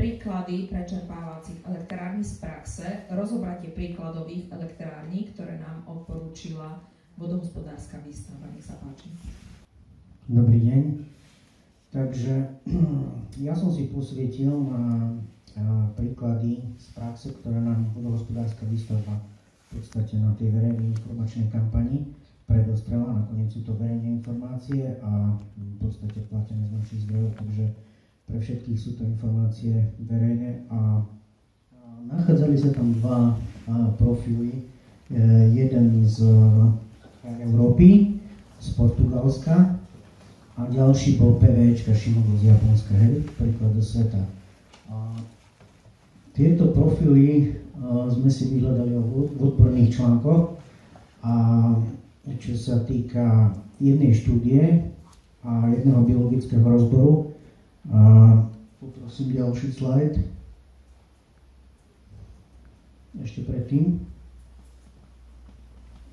príklady prečerpávacích elektrární z praxe, rozobratie príkladových elektrární, ktoré nám odporúčila vodohospodárska výstava. Nech sa páči. Dobrý deň. Takže ja som si posvietil na príklady z praxe, ktoré nám vodohospodárska výstava v podstate na tej verejnej informačnej kampani predostrela. Nakoniec sú to verejné informácie a v podstate platené z našich zdrojov, takže pre všetkých sú to informácie verejné a nachádzali sa tam dva profily. Jeden z Európy, z Portugalska a ďalší bol PVčka Shimogo z Japonska, príklad do sveta. Tieto profily sme si vyhľadali v odborných článkoch a čo sa týka jednej štúdie a jedného biologického rozboru. Poprosím ďalší slajd. Ešte predtým.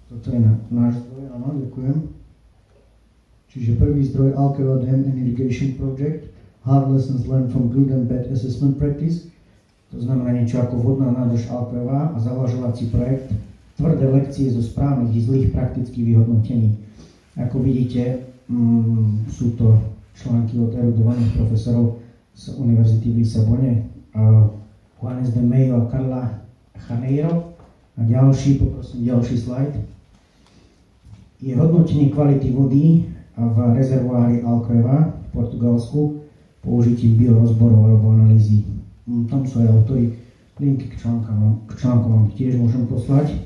Toto je náš zdroj, áno, ďakujem. Čiže prvý zdroj Alcoa Dam and Irrigation Project, Hard Lessons Learned from Good and Bad Assessment Practice. To znamená niečo ako vodná nádrž Alcoa a zavlažovací projekt, tvrdé lekcie zo správnych i zlých praktických vyhodnotení. Ako vidíte, sú to články od erudovaných profesorov z Univerzity v Lisabone, Juanes de Meio a Carla Janeiro. A ďalší, poprosím ďalší slajd, je hodnotenie kvality vody v rezervoári Alcoa v Portugalsku použitím biorozborov alebo analýzy. Tam sú aj autory, linky k článkom vám tiež môžem poslať.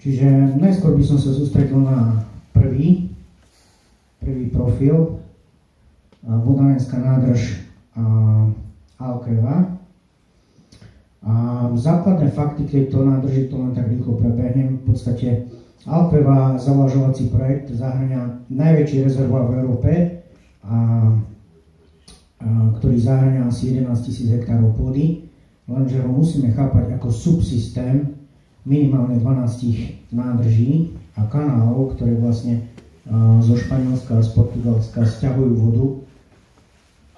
Čiže najskôr by som sa sústredil na prvý profil, vodánenská nádrž Alcoa. A základné fakty k tejto nádrži, to len tak rýchlo prebehnem. V podstate Alcoa zavlažovací projekt zahŕňa najväčší rezervoár v Európe, ktorý zahŕňa asi 11 000 hektárov pôdy, lenže ho musíme chápať ako subsystém minimálne 12 nádrží a kanálov, ktoré vlastne zo Španielska a z Portugalska sťahujú vodu.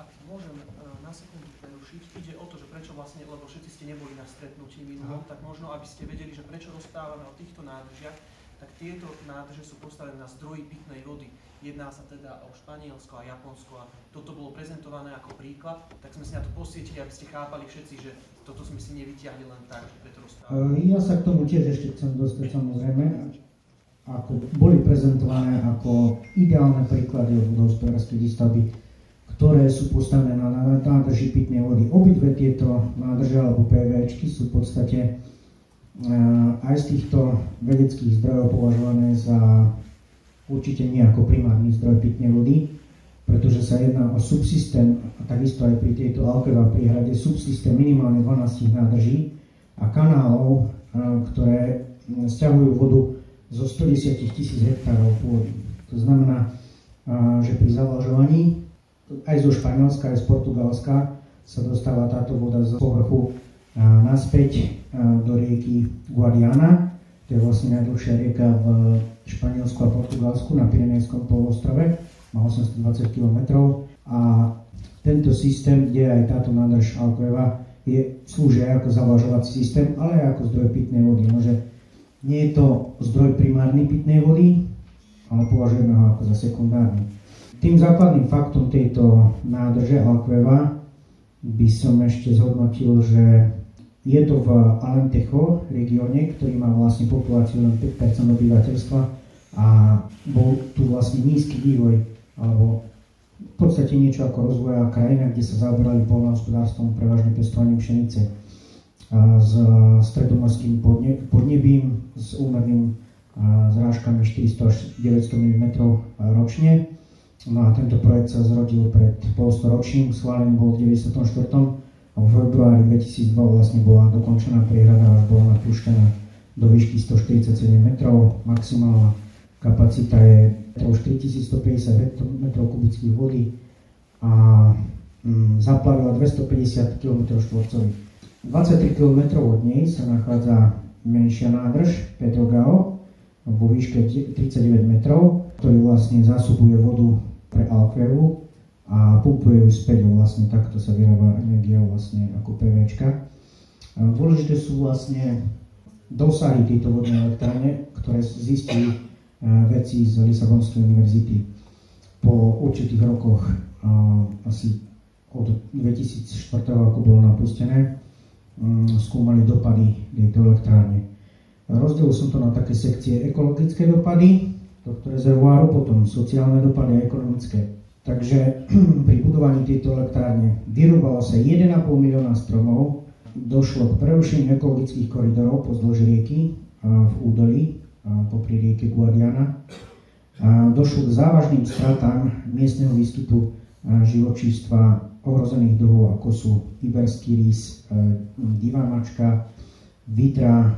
Ak môžem na sekundu prerušiť, ide o to, že prečo vlastne, lebo všetci ste neboli na stretnutí minulom, tak možno, aby ste vedeli, že prečo rozprávame o týchto nádržiach, tak tieto nádrže sú postavené na zdroji pitnej vody. Jedná sa teda o Španielsko a Japonsko a toto bolo prezentované ako príklad, tak sme si na to posvietili, aby ste chápali všetci, že toto sme si nevytiahli len tak, že preto rozprávame. Ja sa k tomu tiež ešte chcem dostať, samozrejme, ako boli prezentované ako ideálne príklady od vodohospodárskej výstavby, ktoré sú postavené na nádrži pitnej vody. Obidve tieto nádrže alebo PVčky sú v podstate aj z týchto vedeckých zdrojov považované za určite nie ako primárny zdroj pitnej vody, pretože sa jedná o subsystém, a takisto aj pri tejto Alcoa príhrade, subsystém minimálne 12 nádrží a kanálov, ktoré sťahujú vodu zo 110 000 hektárov pôdy. To znamená, že pri zavlažovaní aj zo Španielska, aj z Portugalska sa dostáva táto voda z povrchu naspäť do rieky Guadiana. To je vlastne najdlhšia rieka v Španielsku a Portugalsku na Pyrenejskom polostrove. Má 820 km a tento systém, kde aj táto nádrž Alcoa slúži aj ako zavlažovací systém, ale aj ako zdroj pitnej vody. Nože nie je to zdroj primárnej pitnej vody, ale považujeme ho ako za sekundárny. Tým základným faktom tejto nádrže Alcoa by som ešte zhodnotil, že je to v Alentejo regióne, ktorý má vlastne populáciu len 5% obyvateľstva a bol tu vlastne nízky vývoj, alebo v podstate niečo ako rozvojová krajina, kde sa zaoberali poľnohospodárstvom, prevažne pestovaním pšenice s stredomorským podnebím, s úmerným zrážkami 400 až 900 mm ročne. No a tento projekt sa zrodil pred polstoročím, schválený bol v 94. A v februári 2002 vlastne bola dokončená priehrada, až bola napúšťaná do výšky 147 metrov. Maximálna kapacita je už 3150 metrov kubických vody a zaplavila 250 km štvorcových. 23 km od nej sa nachádza menšia nádrž Pedrogao vo výške 39 metrov, ktorý vlastne zásobuje vodu pre Alcoa a pumpuje ju späť, vlastne takto sa vyrába energia vlastne ako PVčka. Dôležité sú vlastne dosahy tejto vodnej elektrárne, ktoré zistili vedci z Lisabonskej univerzity po určitých rokoch, asi od 2004, ako bolo napustené, skúmali dopady tejto elektrárne. Rozdelil som to na také sekcie: ekologické dopady tohto rezervoáru, potom sociálne dopady a ekonomické. Takže pri budovaní tejto elektrárne vyrúbalo sa 1,5 milióna stromov, došlo k prerušeniu ekologických koridorov pozdĺž rieky v údolí popri rieke Guadiana. Došlo k závažným stratám miestneho výskytu živočístva ohrozených druhov, ako sú iberský rys, divá mačka, vidra,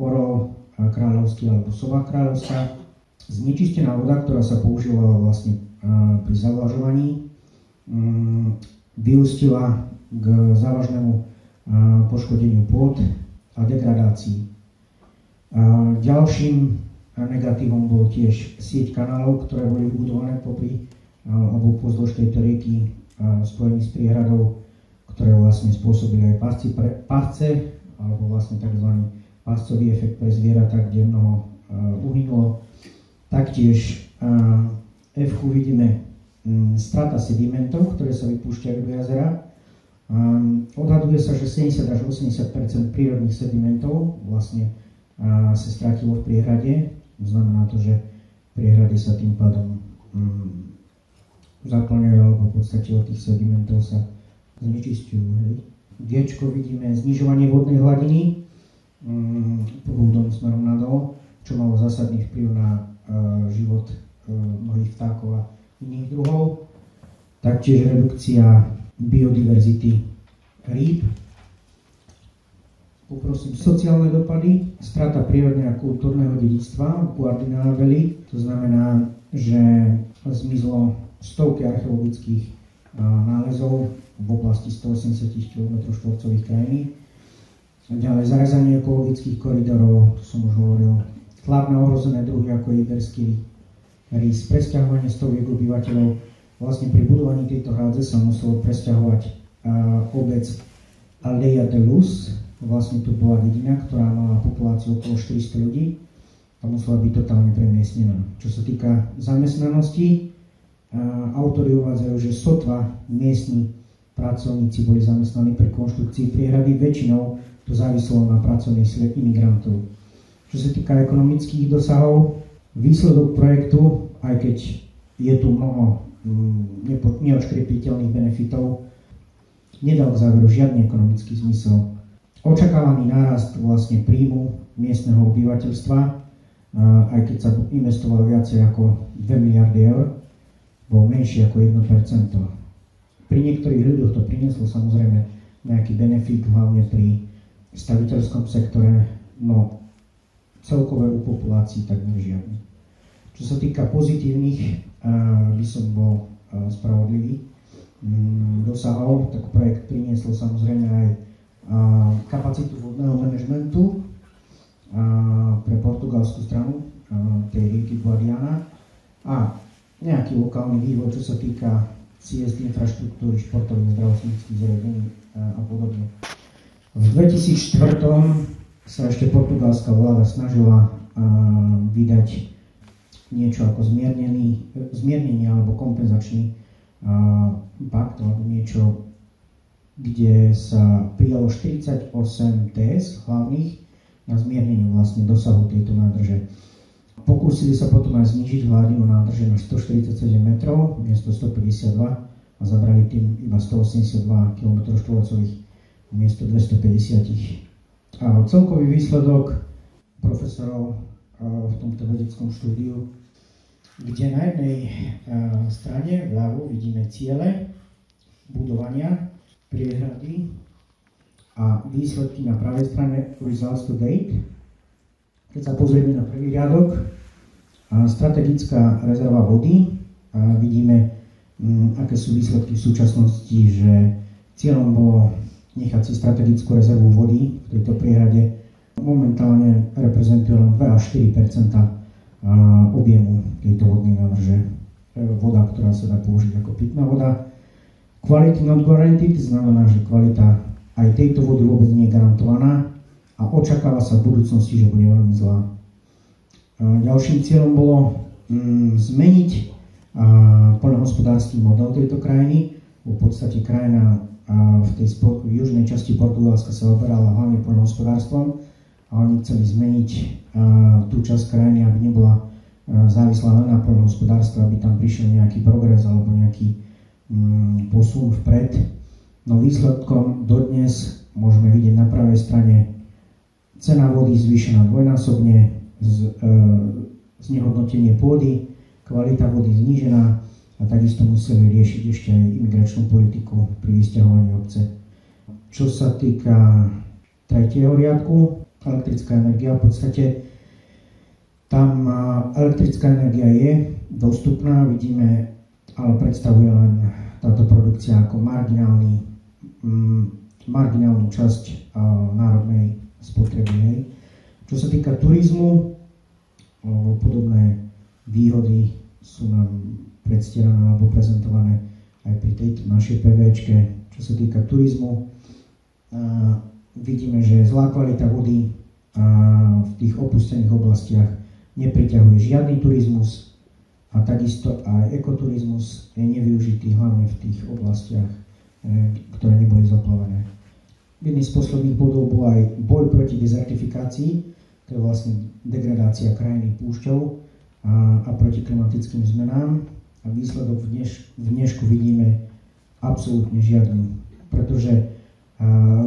orol kráľovský alebo sova kráľovská. Znečistená voda, ktorá sa používala vlastne pri zavlažovaní, vyústila k závažnému poškodeniu pôd a degradácii. Ďalším negatívom bol tiež sieť kanálov, ktoré boli vybudované popri alebo pozdĺž tejto rieky spojený s priehradou, ktoré vlastne spôsobili aj pásce, alebo vlastne tzv. Páscový efekt pre zvieratá, kde mnoho uhynulo. Taktiež F-ku vidíme strata sedimentov, ktoré sa vypúšťajú do jazera. Odhaduje sa, že 70 až 80% prírodných sedimentov vlastne sa stratilo v priehrade. Znamená to, že priehrady sa tým pádom zaplňujú, alebo v podstate od tých sedimentov sa znečistujú. G-čko vidíme znižovanie vodnej hladiny prúdom smerom nadol, čo malo zásadný vplyv na život mnohých vtákov a iných druhov. Taktiež redukcia biodiverzity rýb. Poprosím, sociálne dopady, strata prírodného a kultúrneho dedičstva v Guadiana Valley, to znamená, že zmizlo stovky archeologických nálezov v oblasti 180 km² krajiny. Ďalej zarezanie ekologických koridorov, to som už hovoril, tlak na ohrozené druhy ako iberský rys, presťahovanie stoviek obyvateľov. Vlastne pri budovaní tejto hrádze sa muselo presťahovať obec Aldeia de Luz. Vlastne to bola dedina, ktorá mala populáciu okolo 400 ľudí a musela byť totálne premiestnená. Čo sa týka zamestnanosti, autori uvádzajú, že sotva miestni pracovníci boli zamestnaní pri konštrukcii priehrady, väčšinou to záviselo na pracovnej sile imigrantov. Čo sa týka ekonomických dosahov, výsledok projektu, aj keď je tu mnoho neodškriepiteľných benefitov, nedal k záveru žiadny ekonomický zmysel. Očakávaný nárast vlastne príjmu miestneho obyvateľstva, aj keď sa investovalo viacej ako 2 miliardy eur, bol menší ako 1%. Pri niektorých ľuďoch to prinieslo samozrejme nejaký benefit, hlavne pri staviteľskom sektore, no celkové u populácií takmer žiadny. Čo sa týka pozitívnych, by som bol spravodlivý dosahov, tak projekt priniesol samozrejme aj kapacitu vodného manažmentu pre portugalskú stranu tej rieky Guadiana a nejaký lokálny vývoj, čo sa týka ciest, infraštruktúry, športových, zdravotníckych zariadení a podobne. V 2004 sa ešte portugalská vláda snažila vydať niečo ako zmiernenie alebo kompenzačný pakt alebo niečo, kde sa prijalo 48 TS hlavných na zmiernenie vlastne dosahu tejto nádrže. Pokúsili sa potom aj znížiť hladinu nádrže na 147 metrov miesto 152 a zabrali tým iba 182 km² miesto 250. A celkový výsledok profesorov v tomto vedeckom štúdiu, kde na jednej strane vľavo vidíme ciele budovania priehrady a výsledky na pravej strane results to date. Keď sa pozrieme na prvý riadok, strategická rezerva vody, vidíme, aké sú výsledky v súčasnosti, že cieľom bolo nechať si strategickú rezervu vody v tejto priehrade. Momentálne reprezentuje len 2 až 4% objemu tejto vodnej nádrže. voda, ktorá sa dá použiť ako pitná voda. Quality not guaranteed znamená, že kvalita aj tejto vody vôbec nie je garantovaná a očakáva sa v budúcnosti, že bude veľmi zlá. Ďalším cieľom bolo zmeniť poľnohospodársky model tejto krajiny. V podstate krajina v tej južnej časti Portugalska sa oberala hlavne poľnohospodárstvom a oni chceli zmeniť tú časť krajiny, aby nebola závislá len na poľnohospodárstve, aby tam prišiel nejaký progres alebo nejaký posun vpred. No výsledkom dodnes môžeme vidieť na pravej strane cena vody zvýšená dvojnásobne, znehodnotenie pôdy, kvalita vody znížená a takisto museli riešiť ešte aj imigračnú politiku pri vysťahovaní obce. Čo sa týka tretieho riadku, elektrická energia, v podstate tam elektrická energia je dostupná, vidíme, ale predstavuje len táto produkcia ako marginálnu časť národnej spotreby. Čo sa týka turizmu, podobné výhody sú nám predstierané alebo prezentované aj pri tejto našej PVčke. Čo sa týka turizmu, vidíme, že zlá kvalita vody v tých opustených oblastiach nepriťahuje žiadny turizmus a takisto aj ekoturizmus je nevyužitý hlavne v tých oblastiach, ktoré neboli zaplavené. Jedný z posledných bodov bol aj boj proti dezertifikácii, to je vlastne degradácia krajiny púšťou a proti klimatickým zmenám. A výsledok v dnešku vidíme absolútne žiadny, pretože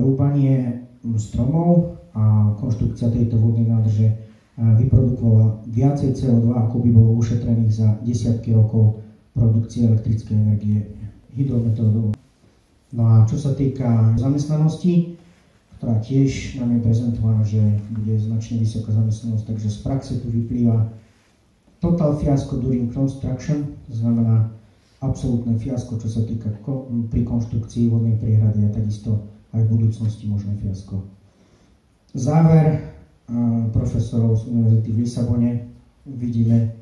rúbanie stromov a konštrukcia tejto vodnej nádrže vyprodukovala viacej CO2, ako by bolo ušetrených za desiatky rokov produkcie elektrickej energie hydrometódou. No a čo sa týka zamestnanosti, ktorá tiež nám je prezentovaná, že bude značne vysoká zamestnanosť, takže z praxe tu vyplýva total fiasko during construction, to znamená absolútne fiasko, čo sa týka pri konštrukcii vodnej priehrady a takisto aj v budúcnosti možné fiasko. Záver profesorov z univerzity v Lisabone vidíme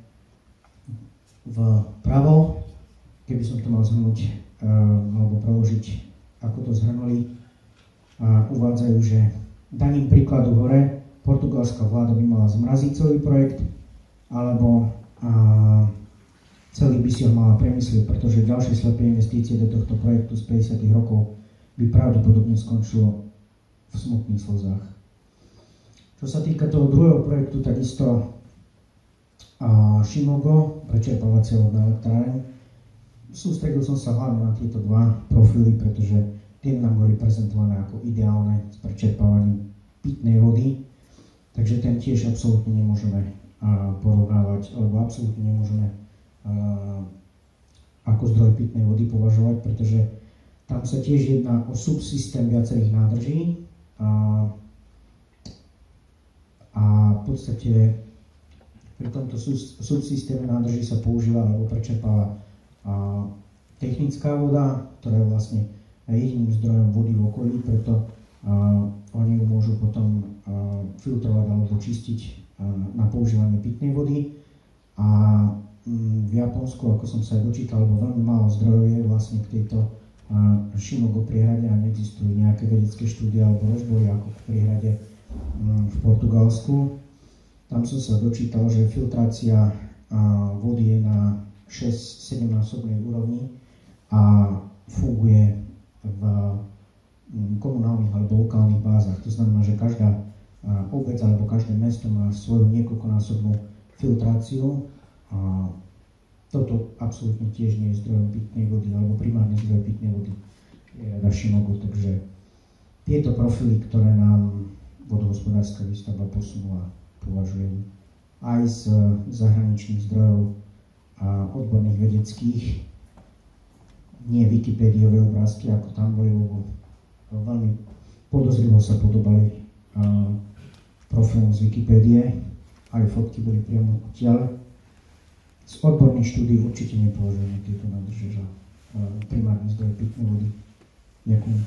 vpravo, keby som to mal zhrnúť alebo preložiť, ako to zhrnuli, uvádzajú, že daným príkladu hore portugalská vláda by mala zmraziť celý projekt alebo celý by si ho mala premyslieť, pretože ďalšie slepé investície do tohto projektu z 50. rokov by pravdepodobne skončilo v smutných slzách. Čo sa týka toho druhého projektu, takisto Šimogo, prečerpávacia vodná elektráreň, sústredil som sa hlavne na tieto dva profily, pretože tie nám boli prezentované ako ideálne s prečerpávaním pitnej vody, takže ten tiež absolútne nemôžeme porovnávať, alebo absolútne nemôžeme ako zdroj pitnej vody považovať, pretože tam sa tiež jedná o subsystém viacerých nádrží a v podstate pri tomto subsystéme nádrží sa používa alebo prečerpáva technická voda, ktorá je vlastne jediným zdrojom vody v okolí, preto oni ju môžu potom filtrovať alebo čistiť na používanie pitnej vody. A v Japonsku, ako som sa aj dočítal, alebo veľmi málo zdrojov je vlastne k tejto Šimogo priehrade a neexistujú nejaké vedecké štúdie alebo rozbory ako k priehrade v Portugalsku. Tam som sa dočítal, že filtrácia vody je na 6-7 násobnej úrovni a funguje v komunálnych alebo lokálnych bázach. To znamená, že každá obec alebo každé mesto má svoju niekoľkonásobnú filtráciu. A toto absolútne tiež nie je zdrojom pitnej vody alebo primárne zdroj pitnej vody je rada Šimogo, takže tieto profily, ktoré nám vodohospodárska výstavba posunula, považujem aj z zahraničných zdrojov a odborných vedeckých, nie wikipédiové obrázky, ako tam boli, lebo veľmi podozrivo sa podobali profilom z Wikipédie, aj fotky boli priamo odtiaľ. Z odborných štúdií určite nepovažujeme tieto nádrže za primárny zdroj pitnej vody. Ďakujem.